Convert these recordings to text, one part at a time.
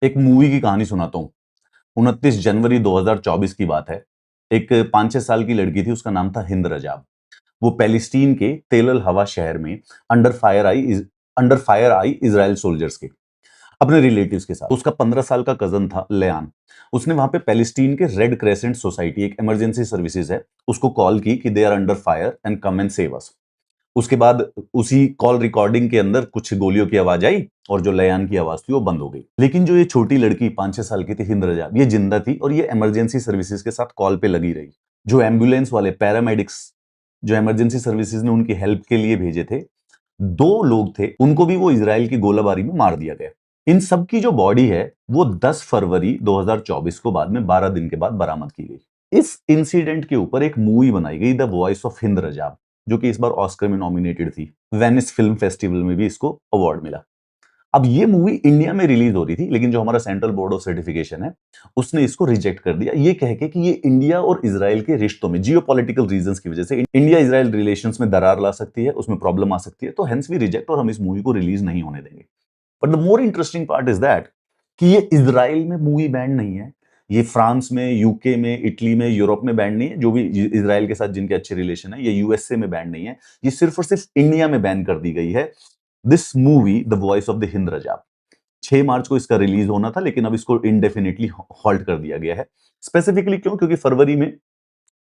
एक मूवी की कहानी सुनाता हूँ। 29 जनवरी 2024 की बात है। एक 5-6 साल की लड़की थी, उसका नाम था हिंद रजाब। वो पैलेस्टीन के तेल अल हवा शहर में अंडर फायर आई इज़राइल सोल्जर्स के, अपने रिलेटिव्स के साथ। उसका 15 साल का कज़न था लेयान। उसने वहाँ पे पैलेस्टीन के रेड क्रेसेंट सोसाइटी, एक इमरजेंसी सर्विसेज़ है, उसको कॉल की कि they are under fire and come and save us. उसके बाद उसी कॉल रिकॉर्डिंग के अंदर कुछ गोलियों की आवाज आई और जो लयान की आवाज थी वो बंद हो गई। लेकिन जो ये छोटी लड़की 5-6 साल की थी, हिंद रजा, ये जिंदा थी और ये इमरजेंसी सर्विसेज के साथ कॉल पे लगी रही। जो एम्बुलेंस वाले पैरामेडिक्स, जो इमरजेंसी सर्विसेज ने उनकी हेल्प के लिए भेजे थे, 2 लोग थे, उनको भी वो इजराइल की गोलाबारी में मार दिया गया। इन सब की जो बॉडी है वो 10 फरवरी 2024 को बाद में 12 दिन के बाद बरामद की गई। इस इंसिडेंट के ऊपर एक मूवी बनाई गई, द वॉइस ऑफ हिंद रजाब, जो कि इस बार ऑस्कर में नॉमिनेटेड थी। वेनिस फिल्म फेस्टिवल में भी इसको अवार्ड मिला। अब ये मूवी इंडिया में रिलीज हो रही थी, लेकिन जो हमारा सेंट्रल बोर्ड ऑफ सर्टिफिकेशन है, उसने इसको रिजेक्ट कर दिया, ये कह के कि ये इंडिया और इजराइल के रिश्तों में जियोपॉलिटिकल रीजंस की वजह से इंडिया इजराइल रिलेशंस में दरार ला सकती है, उसमें प्रॉब्लम आ सकती है, तो हेंस वी रिजेक्ट और हम इस मूवी को रिलीज नहीं होने देंगे। But the more interesting part is that कि ये इजराइल में मूवी बैंड नहीं है, ये फ्रांस में, यूके में, इटली में, यूरोप में बैंड नहीं है, जो भी इजराइल के साथ जिनके अच्छे रिलेशन है, ये यूएसए में बैंड नहीं है, ये सिर्फ और सिर्फ इंडिया में बैन कर दी गई है। This movie the voice of the Hind Rajab, 6 March को इसका रिलीज होना था, लेकिन अब इसको इंडेफिनिटली हॉल्ट कर दिया गया है। स्पेसिफिकली क्यों? क्योंकि फरवरी में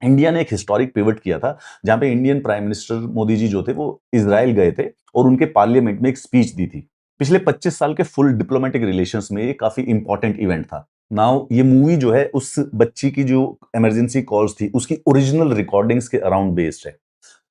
इंडिया ने एक हिस्टोरिक पिवट किया था, जहां पे Indian prime minister Modi ji जो थे वो इजराइल गए थे और उनके पार्लियामेंट में एक स्पीच दी थी। पिछले 25 साल के फुल डिप्लोमेटिक रिलेशंस में ये काफी इंपॉर्टेंट इवेंट था। नाउ ये मूवी जो है उस बच्ची की जो इमरजेंसी कॉल्स थी उसकी ओरिजिनल रिकॉर्डिंग्स के अराउंड बेस्ड है।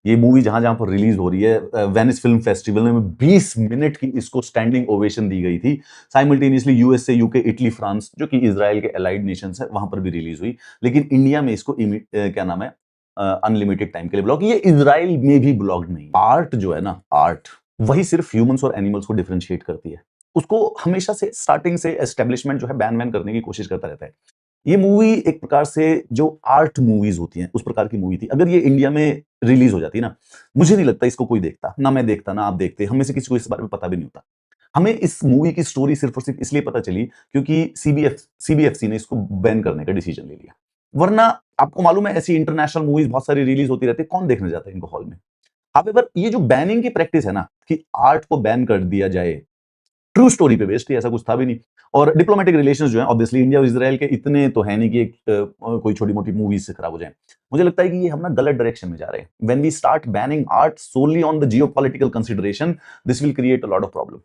ये मूवी जहां जहां पर रिलीज हो रही है, वेनिस फिल्म फेस्टिवल में 20 मिनट की इसको स्टैंडिंग ओवेशन दी गई थी। Simultaneously USA, UK, Italy, France, जो कि इजराइल के अलाइड नेशंस है, वहां पर भी रिलीज हुई। लेकिन इंडिया में इसको क्या नाम है, अनलिमिटेड टाइम के लिए ब्लॉक। ये इजराइल में भी ब्लॉक्ड नहीं। आर्ट जो है ना, आर्ट वही सिर्फ ह्यूमंस और एनिमल्स को डिफरेंशिएट करती है। उसको हमेशा से स्टार्टिंग से एस्टेब्लिशमेंट जो है बैन वैन करने की कोशिश करता रहता है। ये मूवी एक प्रकार से जो आर्ट मूवीज होती हैं उस प्रकार की मूवी थी। अगर ये इंडिया में रिलीज हो जाती ना, मुझे नहीं लगता इसको कोई देखता, ना मैं देखता, ना आप देखते, हम में से किसी को इस बारे में पता भी नहीं होता। हमें इस मूवी की स्टोरी सिर्फ और सिर्फ इसलिए पता चली क्योंकि सीबीएफसी ने इसको बैन करने का डिसीजन ले लिया। वरना आपको मालूम है ऐसी इंटरनेशनल मूवीज बहुत सारी रिलीज होती रहती है, कौन देखने जाता है इनको हॉल में। हाउएवर ये जो बैनिंग की प्रैक्टिस है ना, कि आर्ट को बैन कर दिया जाए, ट्रू स्टोरी पे बेस्ड थी, ऐसा कुछ था भी नहीं। और डिप्लोमेटिक रिलेशंस जो हैं, ऑब्वियसली इंडिया और इजराइल के इतने तो है नहीं कि कोई छोटी मोटी मूवीज से खराब हो जाए। मुझे लगता है कि ये हम ना गलत डायरेक्शन में जा रहे हैं। When we start banning art solely on the geopolitical consideration, this will create a lot of problem.